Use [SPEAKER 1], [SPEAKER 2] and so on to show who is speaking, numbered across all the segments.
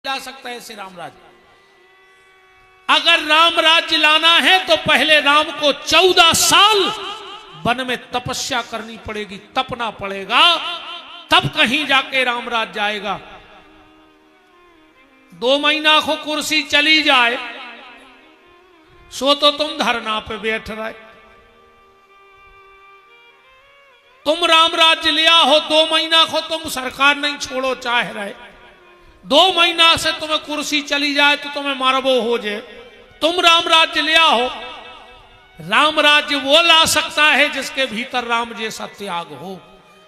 [SPEAKER 1] ला सकता है ऐसे राम राज्य। अगर राम राज्य लाना है तो पहले राम को 14 साल वन में तपस्या करनी पड़ेगी, तपना पड़ेगा, तब कहीं जाके राम राज्य आएगा। 2 महीना को कुर्सी चली जाए सो तो तुम धरना पे बैठ रहे। तुम राम राज्य लिया हो, 2 महीना को तुम सरकार नहीं छोड़ो चाह रहे, 2 महीना से तुम्हें कुर्सी चली जाए तो तुम्हें मारबो हो जाए। तुम राम राज्य लिया हो। राम राज्य वो ला सकता है जिसके भीतर राम जैसा त्याग हो।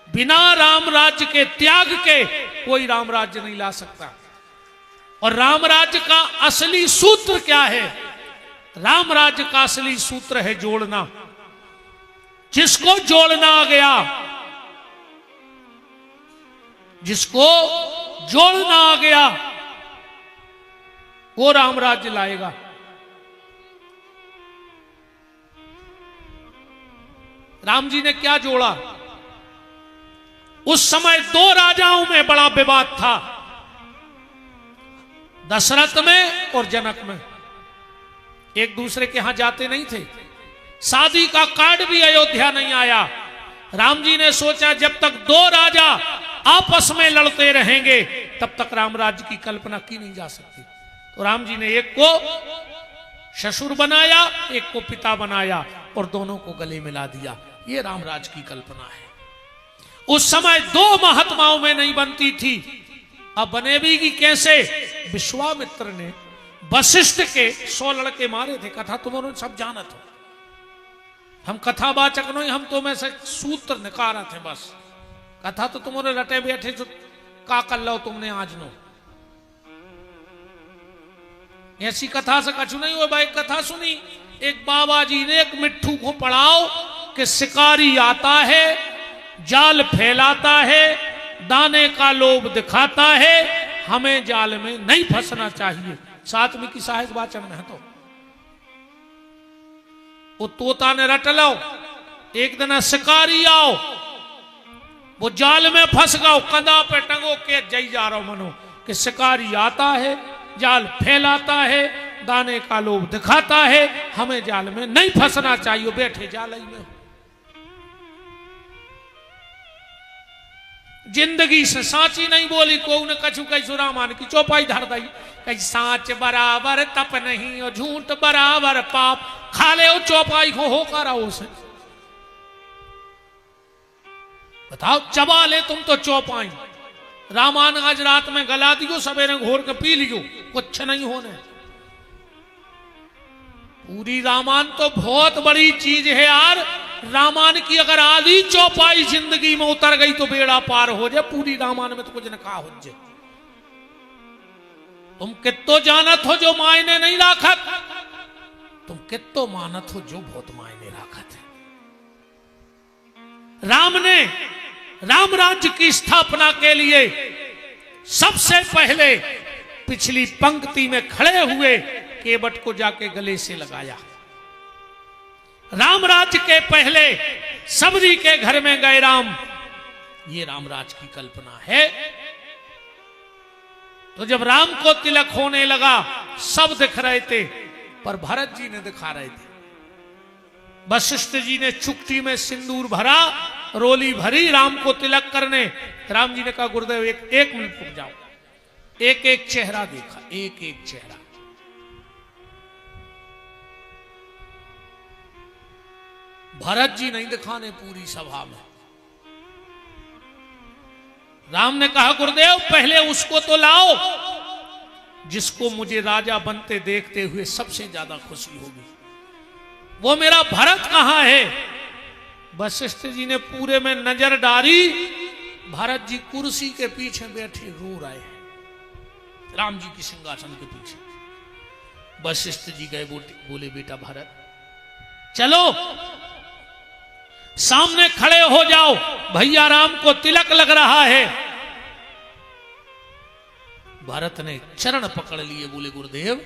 [SPEAKER 1] बिना राम राज्य के त्याग के कोई राम राज्य नहीं ला सकता। और राम राज्य का असली सूत्र क्या है? राम राज्य का असली सूत्र है जोड़ना। जिसको जोड़ना आ गया, जिसको जोड़ना आ गया वो राम राज्य लाएगा। राम जी ने क्या जोड़ा? उस समय 2 राजाओं में बड़ा विवाद था, दशरथ में और जनक में। एक दूसरे के यहां जाते नहीं थे। शादी का कार्ड भी अयोध्या नहीं आया। राम जी ने सोचा जब तक 2 राजा आपस में लड़ते रहेंगे तब तक राम राज्य की कल्पना की नहीं जा सकती। तो राम जी ने एक को ससुर बनाया, एक को पिता बनाया और दोनों को गले मिला दिया। ये राम राज्य की कल्पना है। उस समय 2 महात्माओं में नहीं बनती थी, अब बनेगी कैसे? विश्वामित्र ने वशिष्ठ के 100 लड़के मारे थे। कथा तुम्हारे सब जानत हो, हम कथावाचक नहीं, हम तो में से सूत्र निकारा थे बस। कथा तो तुम्हारे रटे बैठे जो का कर लो तुमने आज नो। ऐसी कथा से कछु नहीं हो भाई। कथा सुनी, एक बाबा जी ने एक मिट्ठू को पढ़ाओ कि शिकारी आता है, जाल फैलाता है, दाने का लोभ दिखाता है, हमें जाल में नहीं फंसना चाहिए। सातवीं की सहायक वाचन में है। तो वो तोता ने रट लो, एक दिन शिकारी आओ, वो जाल में फंस गओ, कंधा पे टंगो के जई जा रहा मनो कि शिकारी आता है, जाल फैलाता है, दाने का लोभ दिखाता है, हमें जाल में नहीं फंसना चाहिए। बैठे जाल में। जिंदगी से साची नहीं बोली को ने कछु कैसु रामान की चौपाई धर दई। कहीं साच बराबर तप नहीं और झूठ बराबर पाप। खा ले वो चौपाई को होकर आओ से बताओ, चबा ले तुम तो चौपाई। रामायण आज रात में गला दियो, सवेरे घोर के पी लियो, कुछ नहीं होने। पूरी रामायण तो बहुत बड़ी चीज है यार। रामायण की अगर आधी चौपाई जिंदगी में उतर गई तो बेड़ा पार हो जाए। पूरी रामायण में तो कुछ न कहा हो जाए। तुम कितो जानत हो जो मायने नहीं राखत, तुम कितो मानत हो जो बहुत मायने राखत है। राम ने राम राज्य की स्थापना के लिए सबसे पहले पिछली पंक्ति में खड़े हुए केवट को जाके गले से लगाया। राम राज्य के पहले सबरी के घर में गए राम। ये राम राज्य की कल्पना है। तो जब राम को तिलक होने लगा सब दिख रहे थे, पर भरत जी ने दिखा रहे थे। वशिष्ठ जी ने चुक्ति में सिंदूर भरा, रोली भरी राम को तिलक करने। राम जी ने कहा गुरुदेव एक मिनट रुक जाओ। एक एक चेहरा देखा, एक एक चेहरा। भरत जी नहीं दिखाने पूरी सभा में। राम ने कहा गुरुदेव पहले उसको तो लाओ जिसको मुझे राजा बनते देखते हुए सबसे ज्यादा खुशी होगी। वो मेरा भरत कहां है? वशिष्ठ जी ने पूरे में नजर डाली। भरत जी कुर्सी के पीछे बैठे रो रहे हैं, राम जी की सिंहासन के पीछे। वशिष्ठ जी गए, बोले बेटा भरत चलो सामने खड़े हो जाओ, भैया राम को तिलक लग रहा है। भरत ने चरण पकड़ लिए, बोले गुरुदेव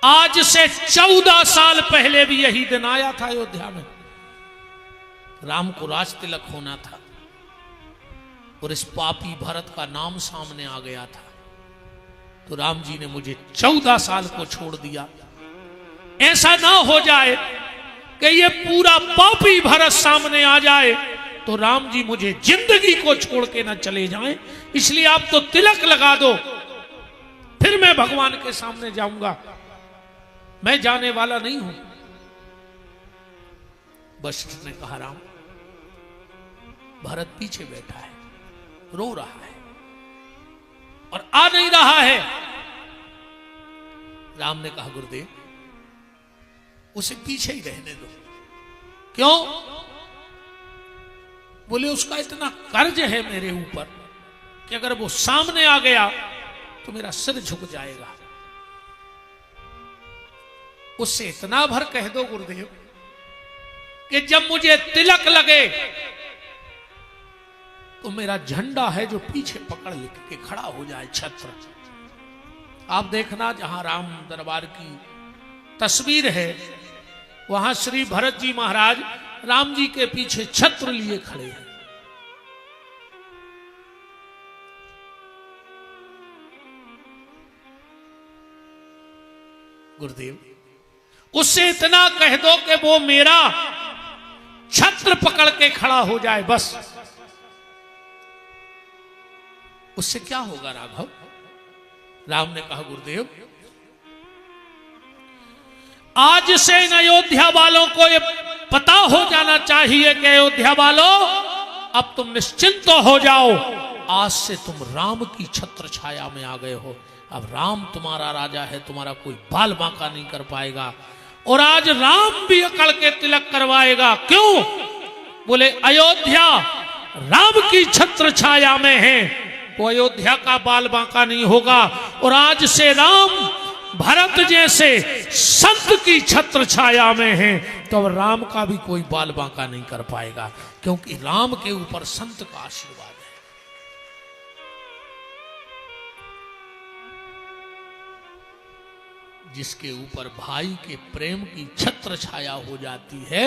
[SPEAKER 1] आज से 14 साल पहले भी यही दिन आया था अयोध्या में। राम को राज तिलक होना था और इस पापी भरत का नाम सामने आ गया था। तो राम जी ने मुझे 14 साल को छोड़ दिया। ऐसा ना हो जाए कि ये पूरा पापी भरत सामने आ जाए तो राम जी मुझे जिंदगी को छोड़ के ना चले जाएं। इसलिए आप तो तिलक लगा दो, फिर मैं भगवान के सामने जाऊंगा, मैं जाने वाला नहीं हूं। वशिष्ठ ने कहा राम, भरत पीछे बैठा है, रो रहा है और आ नहीं रहा है। राम ने कहा गुरुदेव, उसे पीछे ही रहने दो। क्यों? बोले उसका इतना कर्ज है मेरे ऊपर कि अगर वो सामने आ गया तो मेरा सिर झुक जाएगा। उससे इतना भर कह दो गुरुदेव कि जब मुझे तिलक लगे तो मेरा झंडा है जो पीछे पकड़ के खड़ा हो जाए, छत्र। आप देखना, जहां राम दरबार की तस्वीर है वहां श्री भरत जी महाराज राम जी के पीछे छत्र लिए खड़े हैं। गुरुदेव, उससे इतना कह दो कि वो मेरा छत्र पकड़ के खड़ा हो जाए, बस। उससे क्या होगा राघव? राम ने कहा गुरुदेव, आज से इन अयोध्या वालों को ये पता हो जाना चाहिए कि अयोध्या वालों, अब तुम निश्चिंत हो जाओ। आज से तुम राम की छत्र छाया में आ गए हो। अब राम तुम्हारा राजा है, तुम्हारा कोई बाल बांका नहीं कर पाएगा। और आज राम भी अकड़ के तिलक करवाएगा। क्यों? बोले अयोध्या राम की छत्र छाया में है, वो अयोध्या का बाल बांका नहीं होगा। और आज से राम भरत जैसे संत की छत्र छाया में है, तो अब राम का भी कोई बाल बांका नहीं कर पाएगा, क्योंकि राम के ऊपर संत का आशीर्वाद है। जिसके ऊपर भाई के प्रेम की छत्र छाया हो जाती है,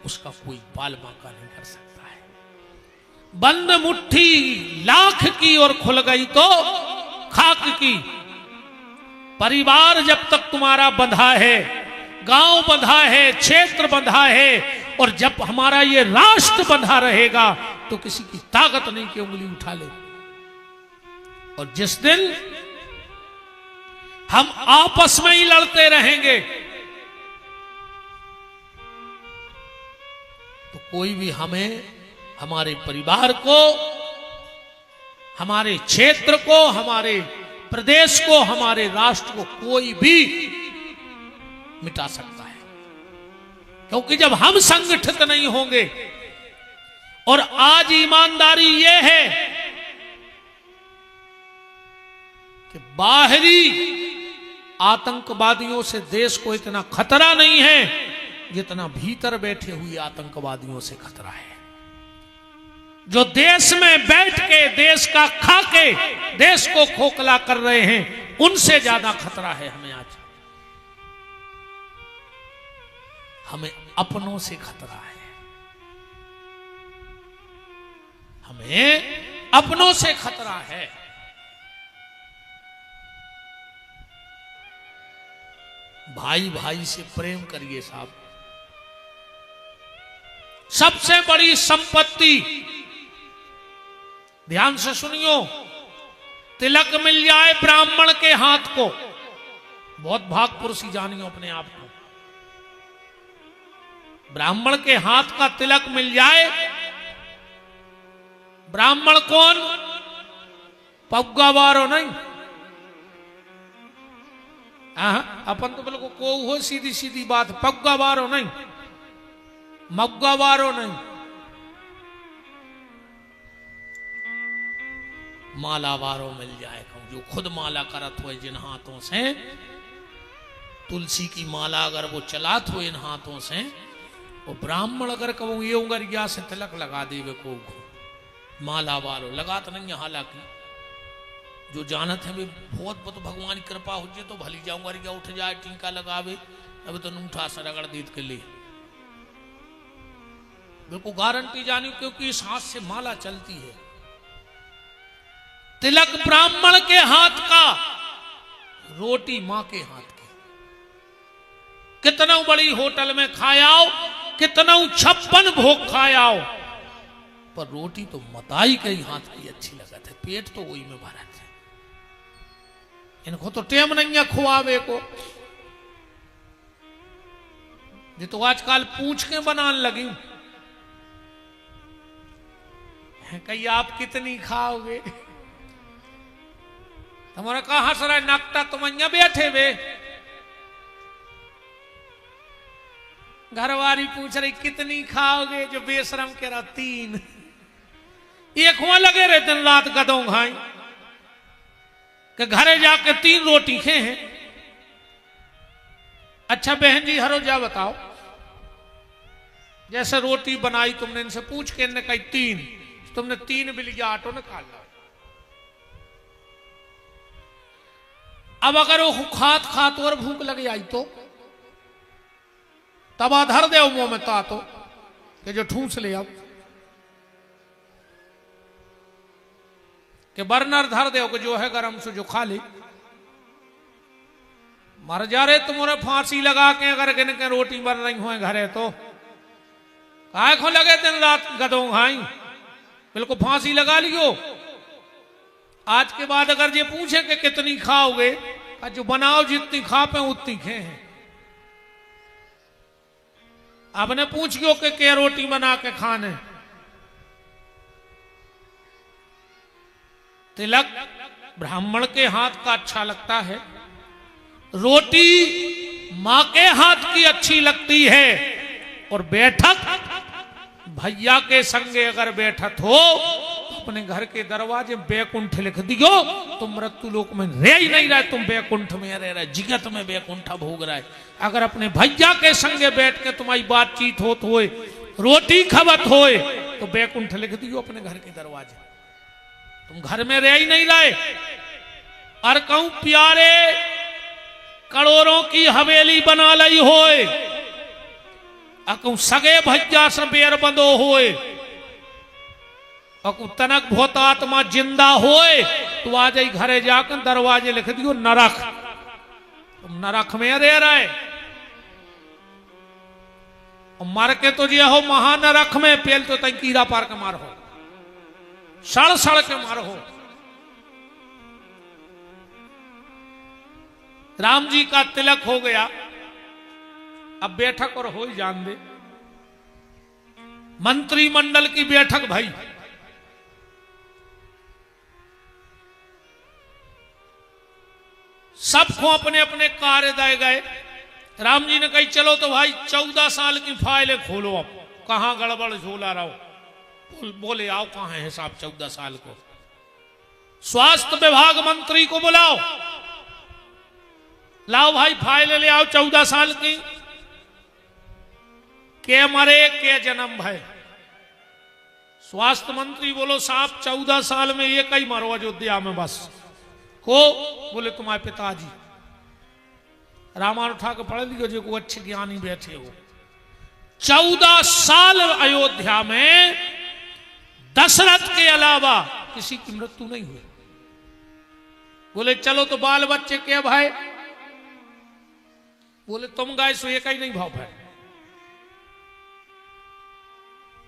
[SPEAKER 1] उसका कोई बाल बांका नहीं कर सकता है। बंद मुट्ठी लाख की और खुल गई तो खाक की। परिवार जब तक तुम्हारा बंधा है, गांव बंधा है, क्षेत्र बंधा है, और जब हमारा ये राष्ट्र बंधा रहेगा तो किसी की ताकत नहीं कि उंगली उठा ले। और जिस दिन हम आपस में ही लड़ते रहेंगे तो कोई भी हमें, हमारे परिवार को, हमारे क्षेत्र को, हमारे प्रदेश को, हमारे राष्ट्र को कोई भी मिटा सकता है। क्योंकि जब हम संगठित नहीं होंगे, और आज ईमानदारी यह है कि बाहरी आतंकवादियों से देश को इतना खतरा नहीं है जितना भीतर बैठे हुए आतंकवादियों से खतरा है। जो देश में बैठ के देश का खा के देश को खोखला कर रहे हैं, उनसे ज्यादा खतरा है हमें आज। हमें अपनों से खतरा है, हमें अपनों से खतरा है। भाई भाई से प्रेम करिए साहब। सबसे बड़ी संपत्ति, ध्यान से सुनियो, तिलक मिल जाए ब्राह्मण के हाथ को, बहुत भागपुरुषी जानियो अपने आप को। ब्राह्मण के हाथ का तिलक मिल जाए। ब्राह्मण कौन? पग्गावारो नहीं, अपन तो बिल्कुल को हो सीधी सीधी बात, पग्गावारो नहीं, मग्गावारो नहीं, मालावारो मिल जाए। जो खुद माला करत हो जिन हाथों से, तुलसी की माला अगर वो चलात हो इन हाथों से, वो ब्राह्मण अगर कहूँ ये उंगरिया से तिलक लगा देवे को माला वालो लगात नहीं है। हालांकि जो जानत है भी बहुत बहुत भगवान की कृपा हो जाए तो भली जाऊंगा रिया उठ जाए, टीका लगावे, अब तो नूठा सा रगड़ दीद के लिए बिल्कुल गारंटी जानी, क्योंकि इस हाथ से माला चलती है। तिलक ब्राह्मण के हाथ का रोटी मां के हाथ की। कितना बड़ी होटल में खायाओ, कितना 56 भोग खायाओ, पर रोटी तो मताई के ही हाथ की अच्छी लगत है, पेट तो वही में भरा है। इनको तो टेम नहीं है खुआवे को। ये तो आजकल पूछ के बनाने लगी कही आप कितनी खाओगे। तुम्हारा कहा सरा नकटा तुम अं बैठे वे, घरवारी पूछ रही कितनी खाओगे, जो बेशरम कह रहा 3। एक हुआ लगे रहे दिन रात गदों खाई कि घरे जाके 3 रोटी खे हैं। अच्छा बहन जी हरो जा बताओ, जैसे रोटी बनाई तुमने इनसे पूछ के, इनने कही 3, तुमने 3 बिलिया आटो निकाल लो। अब अगर वो खात खात और भूख लग आई तो तब धर दे मुंह में तो कि जो ठूस ले अब कि बर्नर धर दे कि जो है गरम से जो खा ले। मर जा रहे तुम्हारे फांसी लगा के अगर किन के रोटी बन रही हो घरे तो काय खो लगे दिन रात गदों खाई, बिल्कुल फांसी लगा लियो। आज के बाद अगर ये पूछे कि कितनी खाओगे, जो बनाओ जितनी खा पे उतनी खे हैं। आपने पूछियो कि क्या रोटी बना के खाने। तिलक ब्राह्मण के हाथ का अच्छा लगता है, रोटी मां के हाथ की अच्छी लगती है, और बैठक भैया के संगे अगर बैठक हो तो अपने घर के दरवाजे बैकुंठ लिख दियो तो मृत्यु लोक में रह ही नहीं रहा, तुम बैकुंठ में रह रहे, जिगत में बैकुंठ भोग रहा है। अगर अपने भैया के संगे बैठ के तुम्हारी बातचीत होत होए, रोटी खबत होए, तो बैकुंठ लिख दियो अपने घर के दरवाजे, तुम घर में रह ही नहीं रहे। और कहूं प्यारे करोड़ों की हवेली बना ली होए, अकू सगे भैया से बेर बंदो होए, अकू तनक भूत आत्मा जिंदा होए, तो आ जाई घरे जाकर दरवाजे लिख दियो नरक, तुम नरक में रह रहे। और मर के तो ये हो महानरक में, पेल तो तई कीड़ा पार के मार हो, सड़ सड़ के मार हो। राम जी का तिलक हो गया, अब बैठक और हो ही जान दे। मंत्रिमंडल की बैठक भाई, सबको अपने अपने कार्य दिए गए। राम जी ने कही चलो तो भाई 14 साल की फाइलें खोलो, अब कहां गड़बड़ झोला रहो, बोले आओ कहां है हिसाब 14 साल को। स्वास्थ्य विभाग मंत्री को बुलाओ, लाओ भाई फाइल ले आओ 14 साल की, के मरे के जन्म भय। स्वास्थ्य मंत्री बोलो साहब 14 साल में एक ही मरो अयोध्या में बस को, बोले तुम्हारे पिताजी। रामायण उठा के पढ़ लियो जो को अच्छे ज्ञानी बैठे हो। 14 साल अयोध्या में दशरथ के अलावा किसी की मृत्यु नहीं हुई। बोले चलो तो बाल बच्चे के भाई, बोले तुम गाय सो एक ही नहीं भाव है,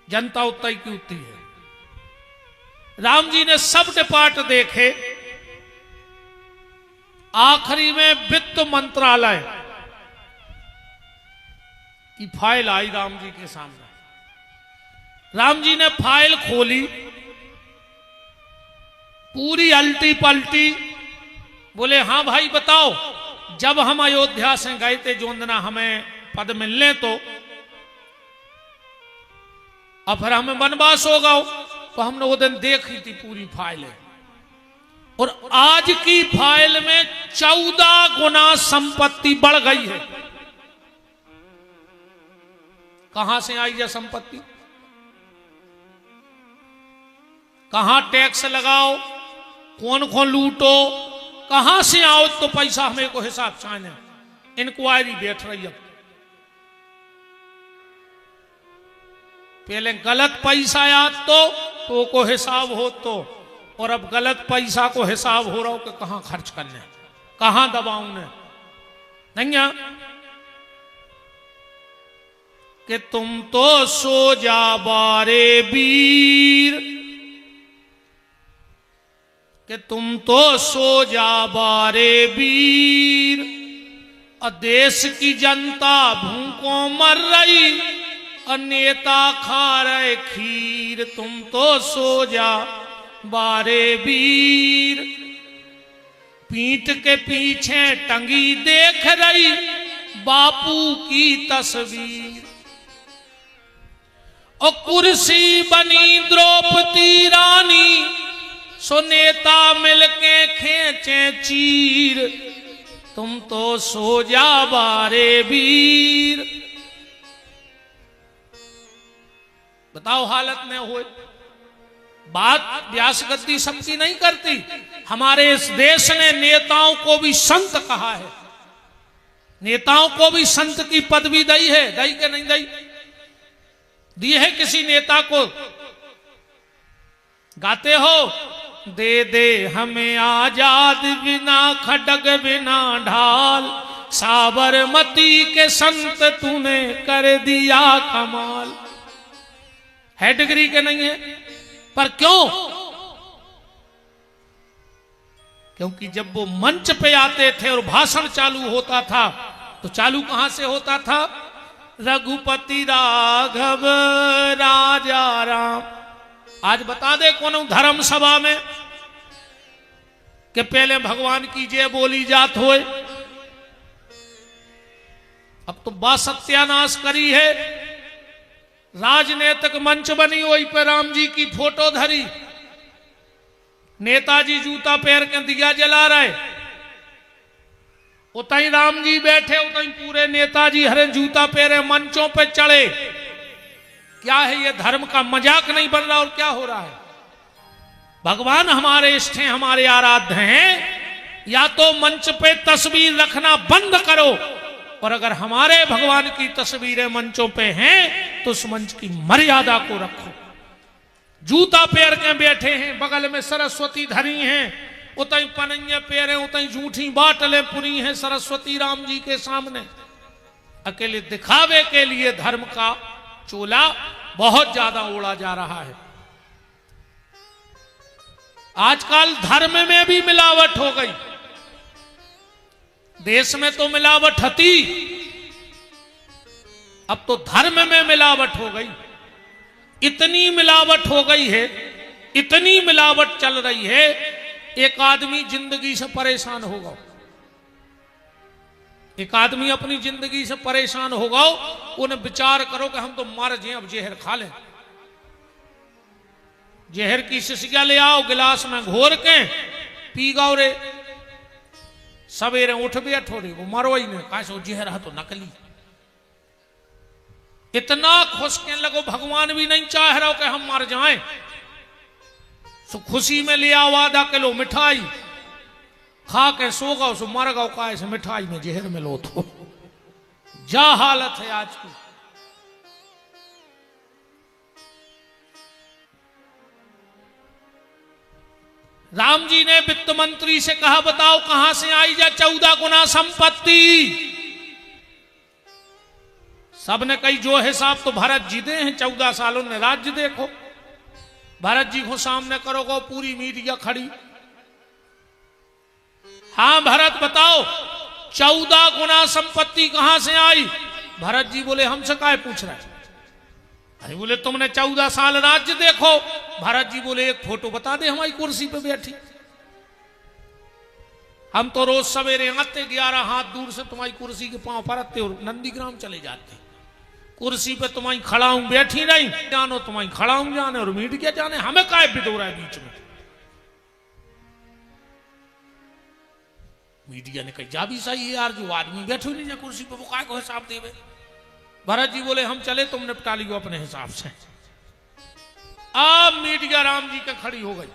[SPEAKER 1] जनता उतना ही की उतनी है। राम जी ने सब डिपार्ट देखे, आखिरी में वित्त मंत्रालय की फाइल आई राम जी के सामने। राम जी ने फाइल खोली, पूरी अल्टी पलटी, बोले हाँ भाई बताओ, जब हम अयोध्या से गए थे जोंदना हमें पद मिलने तो, और फिर हमें वनवास हो गया, तो हमने वो दिन देखी थी पूरी फाइलें, और आज की फाइल में 14 गुना संपत्ति बढ़ गई है। कहां से आई यह संपत्ति, कहां टैक्स लगाओ, कौन कौन लूटो, कहां से आओ तो पैसा हमें को हिसाब चाहिए। इंक्वायरी बैठ रही है, पहले गलत पैसा आया तो को हिसाब हो तो, और अब गलत पैसा को हिसाब हो रहा हो कि कहां खर्च करने। कहां दबाऊं ने नहीं कि तुम तो सो जा बारे वीर, कि तुम तो सो जा बारे वीर, और देश की जनता भूखों मर रही और नेता खा रहे खीर। तुम तो सो जा बारे वीर, पीठ के पीछे टंगी देख रही बापू की तस्वीर, और कुर्सी बनी द्रौपदी रानी, सो नेता मिलके खींचे चीर। तुम तो सो जा बारे वीर। बताओ हालत में हुए। बात व्यास गद्दी सबकी नहीं करती, हमारे इस देश ने नेताओं को भी संत कहा है, नेताओं को भी संत की पदवी दी है, दी के नहीं दी? दी है किसी नेता को? गाते हो, दे दे हमें आजाद बिना खड्ग बिना ढाल, साबरमती के संत तूने कर दिया कमाल। है डिग्री के नहीं है, पर क्यों? क्योंकि जब वो मंच पे आते थे और भाषण चालू होता था तो चालू कहां से होता था? रघुपति राघव राजा राम। आज बता दे कौन धर्म सभा में कि पहले भगवान की जय बोली जात होए। अब तो बात सत्यानाश करी है, राजनीतिक मंच बनी वही पे राम जी की फोटो धरी, नेताजी जूता पैर के दिया जला रहे, उतई राम जी बैठे, उतई पूरे नेताजी हरे जूता पैरे मंचों पे चढ़े। क्या है ये? धर्म का मजाक नहीं बन रहा और क्या हो रहा है? भगवान हमारे इष्ट हैं, हमारे आराध्य हैं, या तो मंच पे तस्वीर रखना बंद करो, और अगर हमारे भगवान की तस्वीरें मंचों पे हैं तो उस मंच की मर्यादा को रखो। जूता पैर के बैठे हैं, बगल में सरस्वती धरी हैं, उतई पनैया पैरे, उतई जूठी बाटले पुरी हैं सरस्वती राम जी के सामने। अकेले दिखावे के लिए धर्म का चोला बहुत ज्यादा ओढ़ा जा रहा है। आजकल धर्म में भी मिलावट हो गई। देश में तो मिलावट हती, अब तो धर्म में मिलावट हो गई। इतनी मिलावट हो गई है, इतनी मिलावट चल रही है, एक आदमी जिंदगी से परेशान होगा, एक आदमी अपनी जिंदगी से परेशान होगा, उन्हें विचार करो कि हम तो मर जाए, अब जहर खा लें। जहर की शिशिया ले आओ, गिलास में घोर के पी गाओ रे, सवेरे उठ बैठो रे, वो मरो ही नहीं, कहा जहर है तो नकली। इतना खुश कहने लगो, भगवान भी नहीं चाह रहा हो कि हम मर जाएं, सो खुशी में ले आओ आधा किलो मिठाई, खा के सो गो, सो मर गो, का ऐसे मिठाई में जहर में लो तो। जा हालत है आज की। राम जी ने वित्त मंत्री से कहा, बताओ कहां से आई जा 14 गुना संपत्ति। सबने कही जो हिसाब तो भरत जी दे हैं, 14 सालों ने राज्य देखो। भरत जी को सामने करोगे, पूरी मीडिया खड़ी। हाँ भरत बताओ 14 गुना संपत्ति कहां से आई? भरत जी बोले हमसे काहे पूछ रहे? अरे बोले तुमने 14 साल राज्य देखो। भरत जी बोले एक फोटो बता दे हमारी कुर्सी पे बैठी। हम तो रोज सवेरे आते 11 हाथ दूर से तुम्हारी कुर्सी के पांव परतते और नंदीग्राम चले जाते। कुर्सी पे तुम्हारी खड़ा हूं, बैठी नहीं जानो, तुम्हारी खड़ा हूं जाने और मीडिया जाने, हमें काहे बिदो रहा है बीच में? मीडिया ने कही जा भी सही है यार, जो आदमी बैठो नहीं जाए कुर्सी पे वो काय को हिसाब देवे। भरत जी बोले हम चले, तुम निपटा लियो अपने हिसाब से। अब मीडिया राम जी के खड़ी हो गई।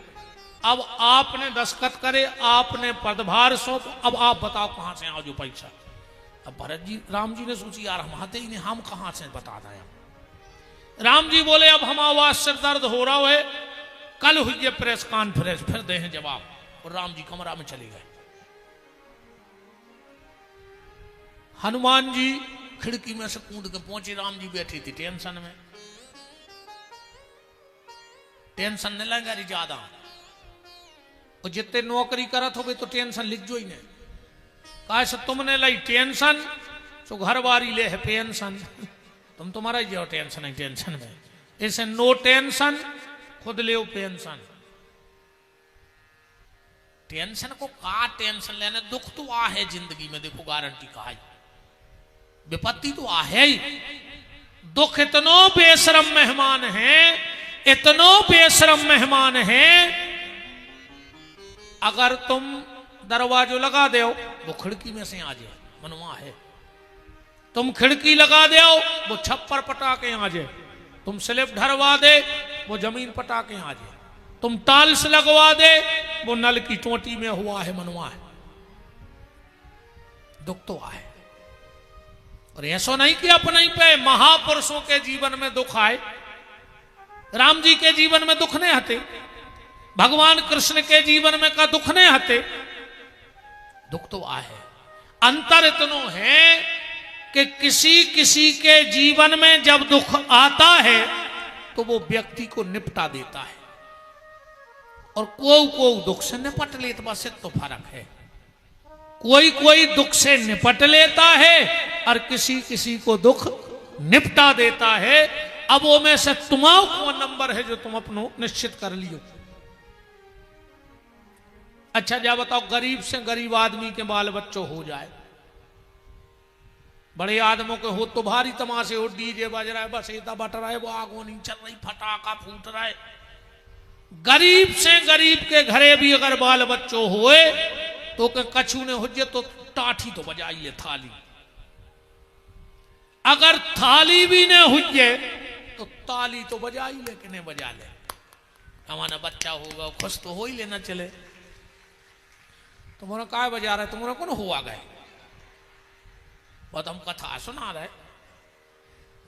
[SPEAKER 1] अब आपने दस्तखत करे, आपने पदभार सौंप, अब आप बताओ कहां से आओ जो पैसा। अब भरत जी राम जी ने सोची यार हम आते ही नहीं, हम कहां से बता दें। राम जी बोले अब हम आवाज से दर्द हो रहा है, कल हुई है प्रेस कॉन्फ्रेंस, फिर दे हैं जवाब। और राम जी कमरा में चले गए। हनुमान जी खिड़की में से कूद के पहुंचे, राम जी बैठी थी टेंशन में। टेंशन नहीं लगा रही ज्यादा, और जितने नौकरी करत हो तो टेंशन लिख जो ही नहीं। कहा से तुमने लाई टेंशन तो घर वारी ले है पेंशन, तुम तुम्हारा ही जाओ टेंशन है टेंशन में। ऐसे नो टेंशन खुद ले पेंशन। टेंशन को का टेंशन लेने, दुख तो आ है जिंदगी में, देखो गारंटी का है, विपत्ति तो आ है ही। दुख इतनो बेशरम मेहमान है, इतनो बेशरम मेहमान है, अगर तुम दरवाजो लगा दो वो खिड़की में से आ जाए, मनवा है। तुम खिड़की लगा दो वो छप्पर पटा के आ जाए, तुम स्लिप ढरवा दे वो जमीन पटा के आ जाए, तुम टाइल्स लगवा दे वो नल की टोटी में हुआ है, मनवा है। दुख तो आए, और ऐसा नहीं कि अपने ही पे महापुरुषों के जीवन में दुख आए। राम जी के जीवन में दुख नहीं हते, भगवान कृष्ण के जीवन में का दुख नहीं हते, दुख तो आए। अंतर इतनो है कि किसी किसी के जीवन में जब दुख आता है तो वो व्यक्ति को निपटा देता है, और कोई दुख से निपट लेता, बस तो फर्क है। कोई दुख से निपट लेता है और किसी किसी को दुख निपटा देता है। अब वो में से तुम्हारा कौन नंबर है जो तुम अपनो निश्चित कर लियो। अच्छा जा बताओ, गरीब से गरीब आदमी के बाल बच्चों हो जाए, बड़े आदमों के हो तो भारी तमाशे हो, डीजे बज रहा है, बस इतना बट रहा है, वो आगो नहीं चल रही, फटाका फूट रहा है। गरीब से गरीब के घरे भी अगर बाल बच्चों हुए तो कछू ने हुजे तो टाठी तो बजाइए थाली, अगर थाली भी ने हुजे तो ताली तो बजाई ले कि नहीं बजा ले। हमारा बच्चा होगा खुश तो हो ही लेना चले। तुम्हारा काय बजा रहा है, तुम्हारा कौन हुआ गए, बहुत हम कथा सुना रहे,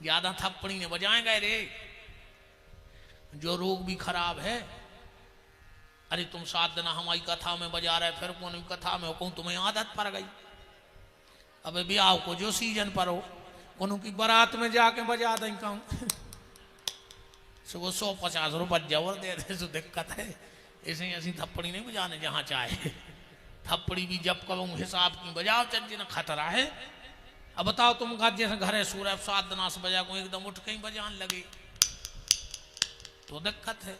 [SPEAKER 1] ज्यादा थप्पड़ी ने बजाएंगे रे, जो रोग भी खराब है। अरे तुम 7 दिन हमारी कथा में बजा रहे, फिर कौन कथा में हो, कहूं तुम्हें आदत पड़ गई। अबे ब्याह को जो सीजन पर हो, कौन की बारात में जाके बजा दें, कहूं वो 150 रुपये जवर दे दे तो दिक्कत है। ऐसे ही ऐसी थप्पड़ी नहीं बजाने जहां चाहे, थप्पड़ी भी जब कहूं हिसाब की बजाओ, चंजी ना खतरा है। अब बताओ तुम जैसे घरे सूरज 7 दिन से बजा को एकदम उठ के ही बजान लगे तो दिक्कत है।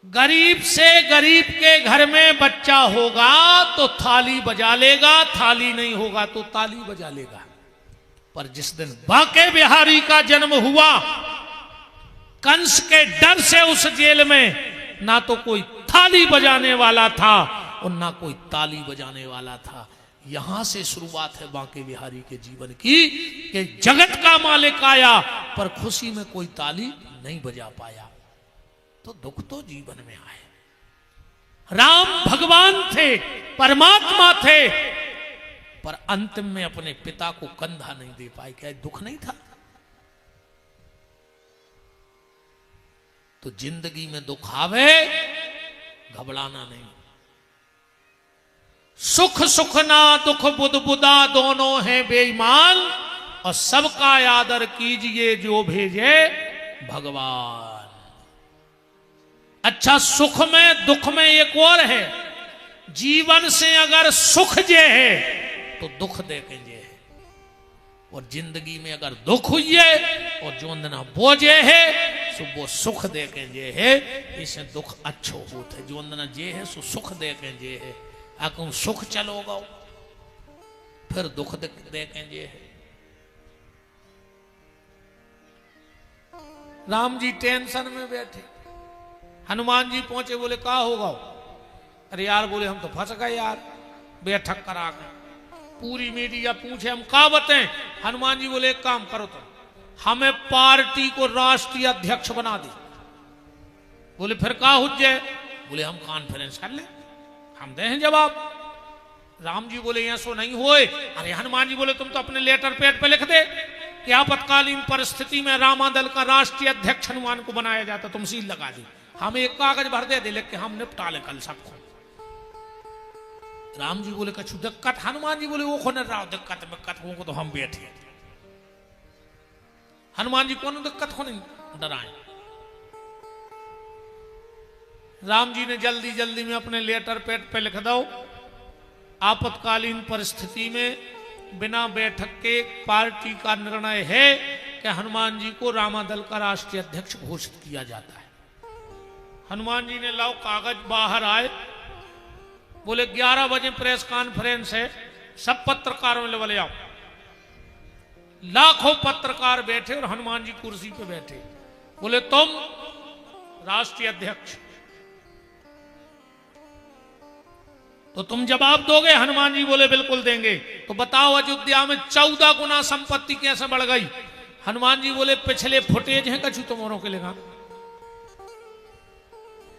[SPEAKER 1] गरीब से गरीब के घर में बच्चा होगा तो थाली बजा लेगा, थाली नहीं होगा तो ताली बजा लेगा। पर जिस दिन बांके बिहारी का जन्म हुआ, कंस के डर से उस जेल में ना तो कोई थाली बजाने वाला था और ना कोई ताली बजाने वाला था। यहां से शुरुआत है बांके बिहारी के जीवन की कि जगत का मालिक आया पर खुशी में कोई ताली नहीं बजा पाया। तो दुख तो जीवन में आए। राम भगवान थे, परमात्मा थे, पर अंतिम में अपने पिता को कंधा नहीं दे पाए। क्या दुख नहीं था? तो जिंदगी में दुख आवे, घबराना नहीं। सुख सुख ना दुख बुद बुदा दोनों हैं बेईमान, और सबका आदर कीजिए जो भेजे भगवान। अच्छा, सुख में दुख में एक और है, जीवन से अगर सुख जे है तो दुख देखे जे है, और जिंदगी में अगर दुख हुई है और जोंदना बोझे है सो वो सुख देखे जे है। इसे दुख अच्छो होते है, जोंदना जे है सो सुख देखे जे है। अकुम सुख चलोगा फिर दुख देखे जे है। राम जी टेंशन में बैठे, हनुमान जी पहुंचे, बोले क्या होगा? अरे यार, बोले हम तो फंस गए यार, बैठक करा के पूरी मीडिया पूछे हम क्या बताएं। हनुमान जी बोले एक काम करो, तो हमें पार्टी को राष्ट्रीय अध्यक्ष बना दे। बोले फिर क्या हो जाए? बोले हम कॉन्फ्रेंस कर ले, हम दे जवाब। राम जी बोले ऐसो नहीं होए। अरे हनुमान जी बोले तुम तो अपने लेटर पैड पे लिख दे कि आपातकालीन परिस्थिति में रामादल का राष्ट्रीय अध्यक्ष हनुमान को बनाया जाता, तुम सील लगा दी। हम एक कागज भर दे लिख के हम निपटा ले कल सबको। राम जी बोले कछु दिक्कत, हनुमान जी बोले वो खोने रहा दिक्कत में को तो हम बैठे। हनुमान जी कौन दिक्कत खोने डराए। राम जी ने जल्दी जल्दी में अपने लेटर पैड पे लिख दो, आपातकालीन परिस्थिति में बिना बैठक के पार्टी का निर्णय है कि हनुमान जी को रामादल का राष्ट्रीय अध्यक्ष घोषित किया जाता है। हनुमान जी ने लाओ कागज बाहर आए, बोले 11 बजे प्रेस कॉन्फ्रेंस है, सब पत्रकारों में बोले आओ। लाखों पत्रकार बैठे और हनुमान जी कुर्सी पे बैठे। बोले तुम राष्ट्रीय अध्यक्ष, तो तुम जवाब दोगे? हनुमान जी बोले बिल्कुल देंगे। तो बताओ अयोध्या में 14 गुना संपत्ति कैसे बढ़ गई? हनुमान जी बोले पिछले फुटेज है कछु तुम्हारों के लेगा,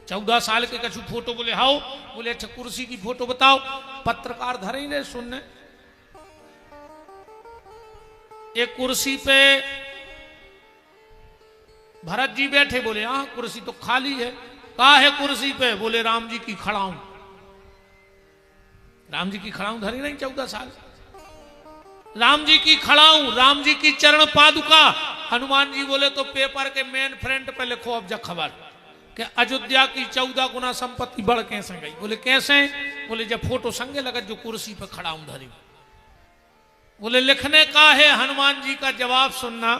[SPEAKER 1] 14 साल के कछु फोटो। बोले हाउ? बोले अच्छा कुर्सी की फोटो बताओ। पत्रकार धरे ही रहे सुनने। एक कुर्सी पे भरत जी बैठे। बोले हाँ कुर्सी तो खाली है। कहा है कुर्सी पे? बोले राम जी की खड़ा हूं। राम जी की खड़ा हूं धरी नहीं 14 साल। राम जी की खड़ा हूं, राम जी की चरण पादुका। हनुमान जी बोले तो पेपर के मेन फ्रंट पे लिखो अब जब खबर कि अयोध्या की 14 गुना संपत्ति बढ़ कैसे गई। बोले कैसे? बोले जब फोटो संगे लगा जो कुर्सी पे खड़ा हूं धरी। बोले लिखने का है, हनुमान जी का जवाब सुनना।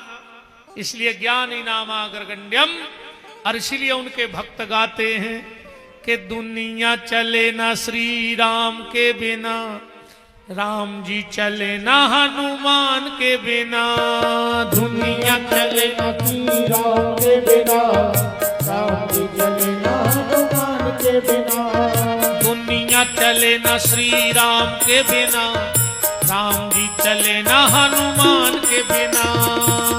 [SPEAKER 1] इसलिए ज्ञानी नामा गर्गंड्यम, और इसलिए उनके भक्त गाते हैं कि दुनिया चले ना श्री राम के बिना, राम जी चले ना हनुमान के बिना। दुनिया चले ना
[SPEAKER 2] श्री राम के बिना, राम जी चले ना हनुमान के बिना।
[SPEAKER 1] दुनिया चले ना श्री राम के बिना, राम जी चले ना हनुमान के बिना।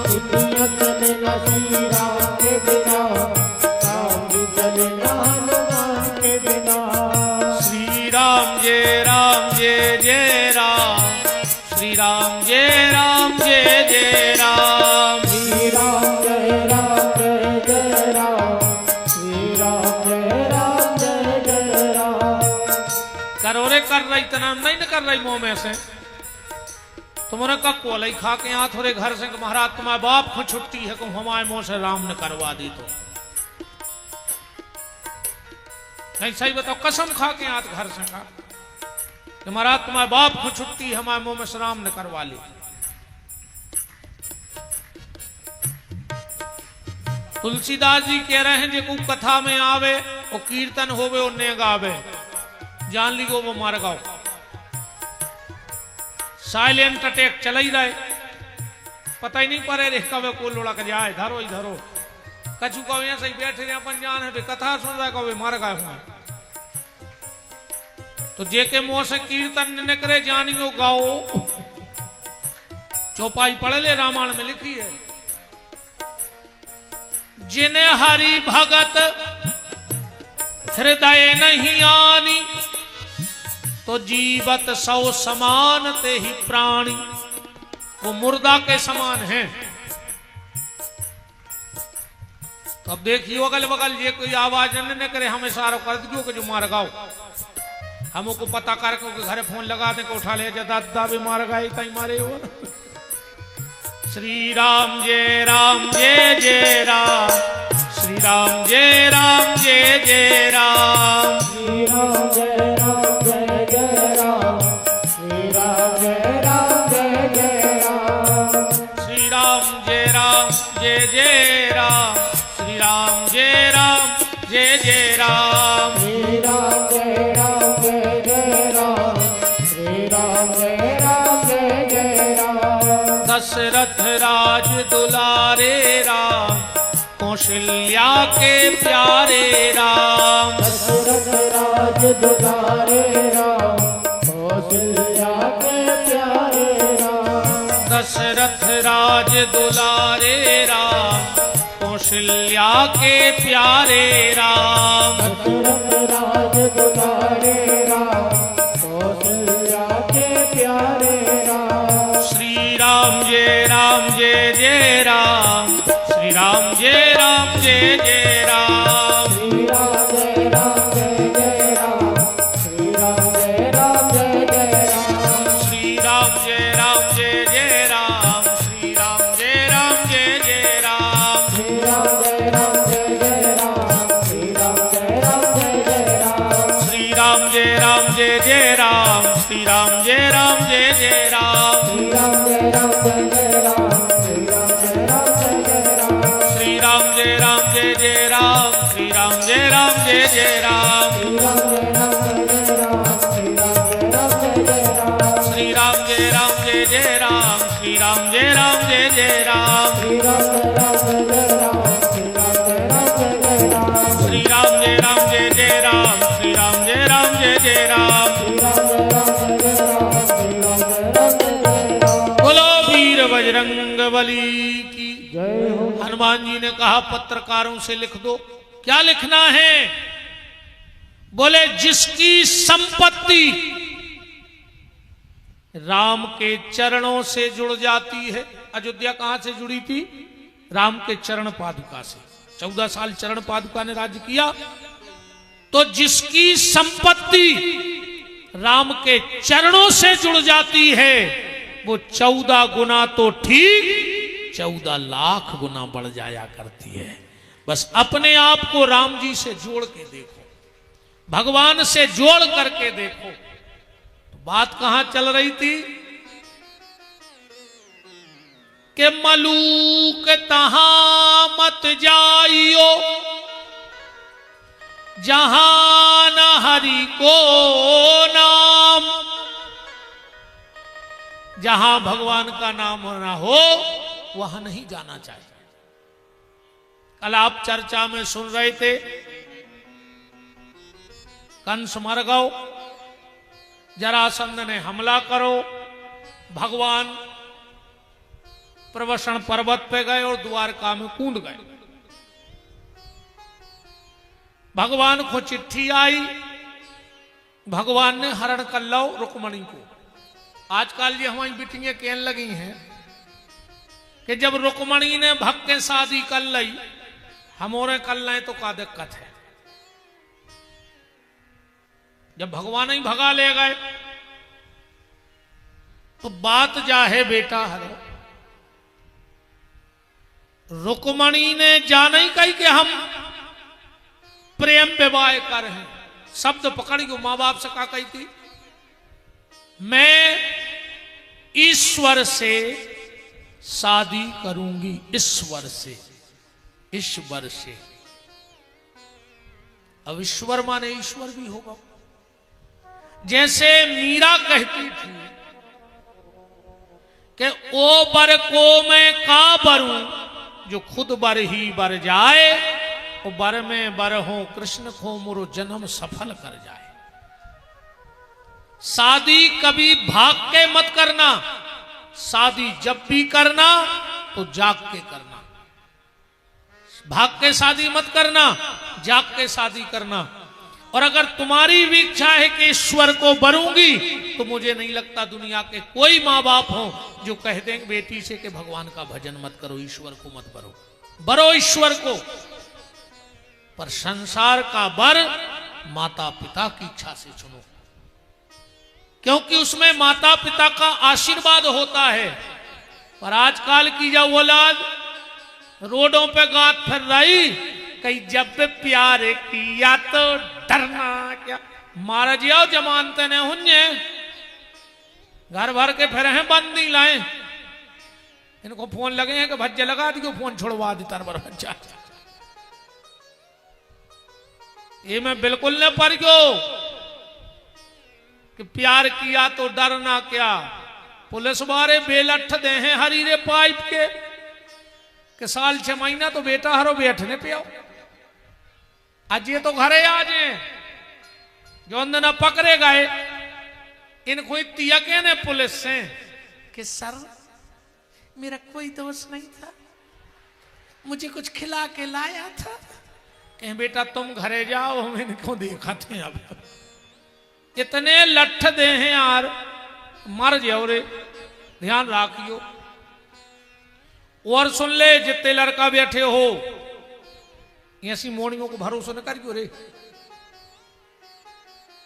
[SPEAKER 2] दुनिया चले ना श्री राम के बिना, राम जी चले ना हनुमान के बिना।
[SPEAKER 1] श्री राम जय जय राम, श्री राम जय जय राम।
[SPEAKER 2] श्री राम जय जय राम, श्री राम जय जय राम।
[SPEAKER 1] करो रे कर रही इतना नहीं न कर रही मुंह में से। तुम्हारे का कोलई खा के यहाँ थोड़े घर से महाराज तुम्हारे बाप को छुट्टी है को हमारे मुंह से राम ने करवा दी तो नहीं। सही बताओ, कसम खा के यहाँ घर से खा कि महाराज तुम्हारे बाप को छुट्टी हमारे मुंह में से राम ने करवा ली। तुलसीदास जी कह रहे हैं जो कथा में आवे वो कीर्तन होवे और ने गावे, जान ली वो मार गाओ। साइलेंट अटैक चल ही रहे, पता ही नहीं पड़े रे कवे को लोड़ा के जाए धरो ही धरो। कछु कवे ऐसे ही बैठे रहे अपन जान है कथा सुन रहा कवे मार गए हुए। तो जे के मुंह से कीर्तन न करे जानियो गाओ। चौपाई पढ़ ले, रामायण में लिखी है, जिन्हें हरि भगत हृदय नहीं आनी, तो जीवत सौ समान ते ही प्राणी। वो मुर्दा के समान है। तो अब देखियो अगल बगल ये कोई आवाज न करे हमें सारा कर दियो कि जो मार गाओ। हमको पता करके घरे फोन लगा दे को उठा ले दादा भी मार गए कहीं मारे हो। श्री राम जय जय राम, श्री राम जय जय राम।
[SPEAKER 2] श्री राम जय जय राम, श्री राम जय जय राम।
[SPEAKER 1] श्री राम जय जय राम, श्री राम जय जय राम।
[SPEAKER 2] श्री राम जय जय राम, श्री राम जय जय राम।
[SPEAKER 1] दशरथ राज दुलारे राम, कौशल्या के प्यारे राम।
[SPEAKER 2] दशरथ राज दुलारे राम, कौशल्या के प्यारे राम।
[SPEAKER 1] दशरथ राज दुलारे राम, कौशल्या के प्यारे राम।
[SPEAKER 2] दशरथ राज दुलारे राम, कौशल्या के प्यारे राम।
[SPEAKER 1] श्री राम जय जय राम, श्री राम जय जय राम।
[SPEAKER 2] श्री राम जय जय राम, श्री राम जय
[SPEAKER 1] राम जय राम जय जय राम श्री राम जय राम जय जय राम
[SPEAKER 2] श्री राम जय राम जय जय राम श्री राम जय राम जय जय राम
[SPEAKER 1] श्री राम जय राम जय जय राम
[SPEAKER 2] श्री राम जय राम जय जय राम
[SPEAKER 1] श्री राम जय राम जय जय राम
[SPEAKER 2] श्री राम जय राम जय जय राम
[SPEAKER 1] श्री राम जय राम जय जय राम श्री राम जय राम जय जय राम बोलो वीर बजरंग बली की
[SPEAKER 2] जय हो।
[SPEAKER 1] हनुमान जी ने कहा पत्रकारों से लिख दो। क्या लिखना है? बोले जिसकी संपत्ति राम के चरणों से जुड़ जाती है। अयोध्या कहां से जुड़ी थी? राम के चरण पादुका से। 14 साल चरण पादुका ने राज्य किया। तो जिसकी संपत्ति राम के चरणों से जुड़ जाती है वो 14 गुना तो ठीक 14 लाख गुना बढ़ जाया करती है। बस अपने आप को राम जी से जोड़ के देखो, भगवान से जोड़ करके देखो। तो बात कहां चल रही थी कि मलूक तहां मत जाइयो जहां न हरि को नाम। जहां भगवान का नाम ना हो वहां नहीं जाना चाहिए। कल आप चर्चा में सुन रहे थे कंस मर गओ, जरासंध ने हमला करो, भगवान प्रवसन पर्वत पे गए और द्वारका में कूद गए। भगवान को चिट्ठी आई, भगवान ने हरण कर लो रुक्मणी को। आजकल ये हमारी बेटियां कहने लगी हैं कि जब रुक्मणी ने भक्त के शादी कर ली हमोरे कर लें तो क्या दिक्कत है। जब भगवान ही भगा ले गए तो बात जाहे बेटा हरे। रुक्मणी ने जाने ही कही कि हम प्रेम विवाह कर हैं। शब्द पकड़ी को मां बाप से कहा कही थी मैं ईश्वर से शादी करूंगी। ईश्वर से, ईश्वर से। अब ईश्वर माने ईश्वर भी होगा। जैसे मीरा कहती थी कि ओ बर को मैं का बरूं जो खुद बर ही बर जाए, वो बर में बर हो कृष्ण को मुरो जन्म सफल कर जाए। शादी कभी भाग के मत करना, शादी जब भी करना तो जाग के करना। भाग के शादी मत करना, जाग के शादी करना। और अगर तुम्हारी भी इच्छा है कि ईश्वर को बरूंगी तो मुझे नहीं लगता दुनिया के कोई माँ बाप हो जो कह देंगे बेटी से कि भगवान का भजन मत करो, ईश्वर को मत बरो। बरो ईश्वर को, पर संसार का बर माता पिता की इच्छा से चुनो, क्योंकि उसमें माता पिता का आशीर्वाद होता है। पर आजकल की जब औलाद रोडों पे गात फिर रही, कहीं जब प्यार किया तो डरना क्या, मारा जिया जमानते ने हुन्ने घर भर के फिर हैं बंदी लाए। इनको फोन लगे हैं कि भज्जे लगा दी, फोन छुड़वा दी तरबर बच्चा। ये मैं बिल्कुल न पर गयो कि प्यार किया तो डरना क्या। पुलिस वाले बेलठ दे हैं हरीरे पाइप के साल 6 महीना तो बेटा हरो बैठने पे आओ। आज ये तो घरे आज जो अंदर पकड़े गए इनको इतिया कहने पुलिस से कि सर मेरा कोई दोस्त नहीं था, मुझे कुछ खिला के लाया था। कहें बेटा तुम घरे जाओ, हम इनको देखा थे। अब इतने लठ दे हैं यार, मर जाओ रे, ध्यान रखियो। और सुन ले जितने लड़का बैठे हो ऐसी मोड़ियों को भरोसा न करियो रे।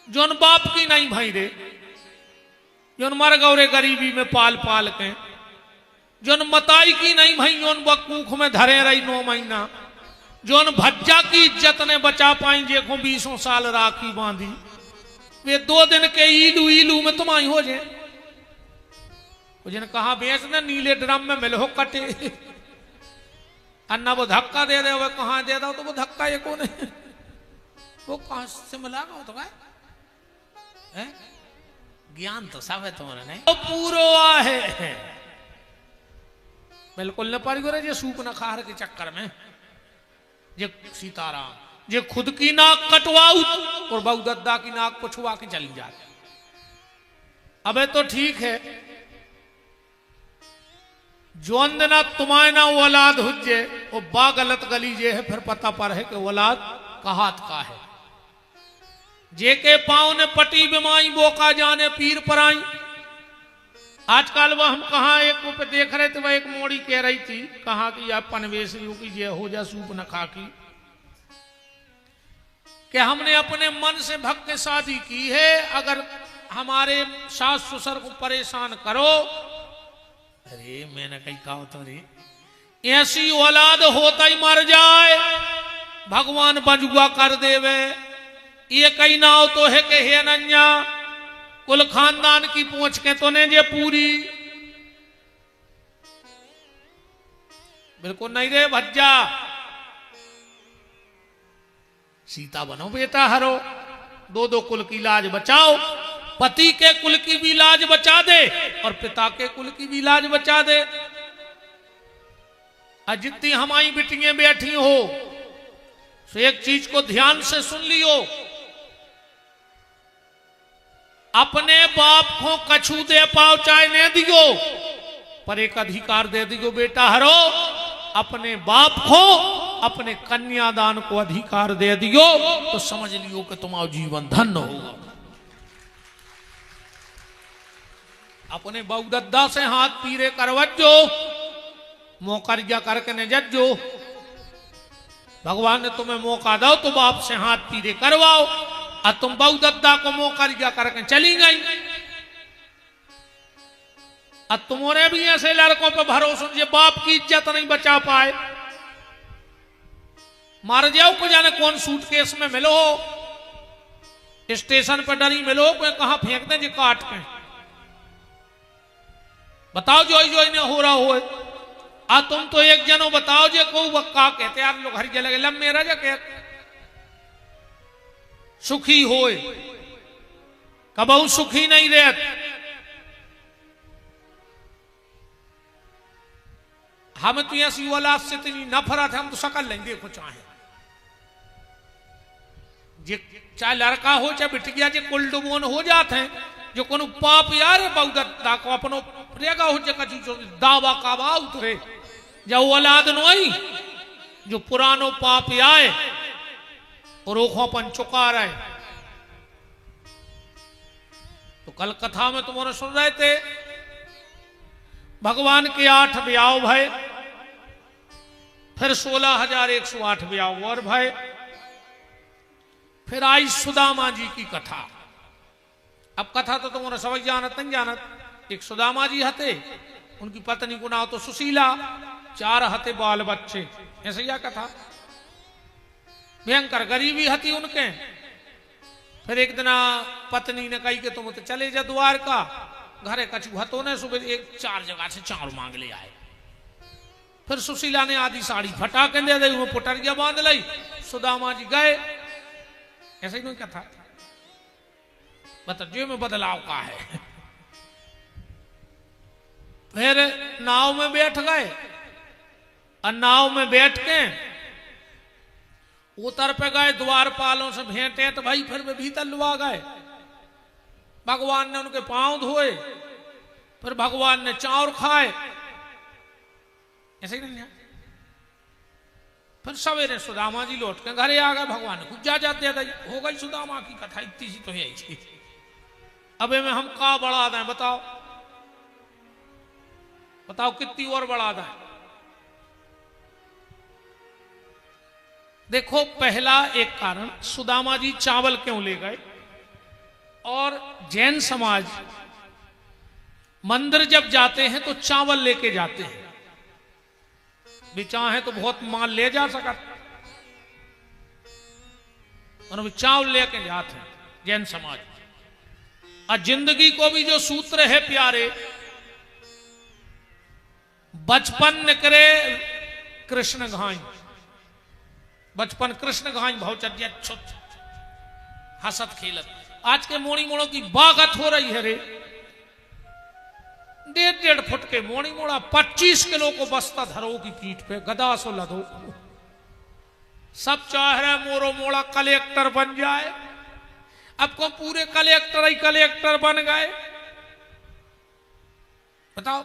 [SPEAKER 1] जोन बाप की नहीं भाई रे, जोन मर गौ रे गरीबी में पाल पाल के, जोन मताई की नहीं भाई, जोन बकूख में धरे रही 9 महीना, जोन भज्जा की इज्जत ने बचा पाई, जेको 20 साल राखी बांधी, वे 2 दिन के ईलू ईलू में तुम आई हो जाए। जिन कहा बेच ने नीले ड्रम में मिलो कटे अन्ना वो धक्का दे दे, वो कहाँ दे दो तो वो धक्का ये कौन है, वो कहां से मिला तो है? ज्ञान तो सब है तुम्हारे नहीं, वो पूरो है बिल्कुल न पारी करे जे सूप न खार के चक्कर में जे सीताराम जे खुद की नाक कटवाऊ और बहु दद्दा की नाक पुछवा के चली जाती। अबे तो ठीक है, जो अंदना तुम्हारे ना औलाद हुज्जे वो बा गलत गली जे है, फिर पता पर है कि औलाद कहात का है। जे के पाँव ने पटी बिमाई बोका जाने पीर पर आई। आजकल वह हम कहा एक पे देख रहे थे, वह एक मोड़ी कह रही थी कहा कि या पनवेशियों की जे हो जा सूप न खा की, कि हमने अपने मन से भक्त के शादी की है, अगर हमारे सास ससुर को परेशान करो, अरे मैंने कही कहा तो रे ऐसी औलाद होता ही मर जाए भगवान बजुआ कर देवे। ये कई नाव तो है कि हे नन्या कुल खानदान की पूछ के तो ने जे पूरी, बिल्कुल नहीं रे भज्जा। सीता बनो बेटा हरो, 2 कुल की लाज बचाओ, पति के कुल की भी लाज बचा दे और पिता के कुल की भी लाज बचा दे। जितनी हमारी बेटियां बैठी हो तो एक चीज को ध्यान से सुन लियो, अपने बाप को कछु दे पाओ चाहे न दियो, पर एक अधिकार दे दियो बेटा हरो, अपने बाप को अपने कन्यादान को अधिकार दे दियो तो समझ लियो कि तुम्हारा जीवन धन्य होगा। अपने बहुदद्दा से हाथ पीरे करवजो, मोकरिया करके न जज्जो। भगवान ने तुम्हें मौका दो तो बाप से हाथ पीरे करवाओ, और तुम बहुदद्दा को मोकरिया करके चली गई। और तुम्हारे भी ऐसे लड़कों पर भरोसा जो बाप की इज्जत नहीं बचा पाए, मार जाओ को जाने कौन सूटकेस में मिलो, स्टेशन पर डरी मिलो, कोई कहां फेंक दे जी काट के। बताओ जो ने हो रहा हो। आ तुम तो एक जनो बताओ जे को वक्का कहते यार लोग हर जगह लम मेरा जा कह सुखी होए, कबहू सुखी नहीं रहत। हम तो ऐसी औलाद से इतनी नफरत है, हम तो शकल नहीं देखो चाहे जे चाहे लड़का हो चाहे बिटिया जे कुल डुबोन हो जाते हैं, जो कोनो पाप यार बहुदत्ता को अपनो प्रेगा हो जे कछु दावा काबा उतरे जो औलाद नोई जो पुरानो पाप आए और ओखोपन चुका रहे। तो कल कथा में तुम्हारे सुन रहे थे भगवान के 8 ब्याह भय, फिर 16,108 ब्याह और भय, फिर आई सुदामा जी की कथा। अब कथा तो तुम्हारा सब जानत नहीं जानत। एक सुदामा जी हते, उनकी पत्नी को नाम तो सुशीला, 4 हते बाल बच्चे, ऐसे या कथा। भयंकर गरीबी हती उनके। फिर एक दिन पत्नी ने कही कि तुम तो चले जा द्वारका, घरे कछु हतो ने सुबह 4 जगह से चाउर मांग ले आए। फिर सुशीला ने आधी साड़ी फटा के दे दी, वो पुटरिया बांध ली, सुदामा जी गए। ऐसे ही नहीं कथा। बता में बदलाव का है। फिर नाव में बैठ गए और नाव में बैठ के उतर पे गए, द्वारपालों से भेंटे तो भाई फिर वे भीतर लुआ गए। भगवान ने उनके पांव धोए, फिर भगवान ने चाउर खाए। ऐसे ही नहीं। फिर सवेरे सुदामा जी लौट के घरे आ गए। भगवान ने कुछ जा जाते हो गई सुदामा की कथा, इतनी सी तो है ही। अबे में हम का बढ़ा दें, बताओ बताओ कितनी और बढ़ा दें। देखो पहला एक कारण, सुदामा जी चावल क्यों ले गए। और जैन समाज मंदिर जब जाते हैं तो चावल लेके जाते हैं, भी चाहे तो बहुत माल ले जा सका, और चावल लेके जाते हैं जैन समाज। और जिंदगी को भी जो सूत्र है प्यारे, बचपन निकरे कृष्ण घाई, बचपन कृष्ण घाई भवचर्या छुत हसत खेलत। आज के मोड़ी मोड़ों की बागत हो रही है रे, 1.5 फुट के मोड़ी मोड़ा 25 किलो को बस्ता धरो की पीठ पे, गदा सो लदो। सब चाह रहे मोरो मोड़ा कलेक्टर बन जाए, अब को पूरे कलेक्टर ही कलेक्टर बन गए। बताओ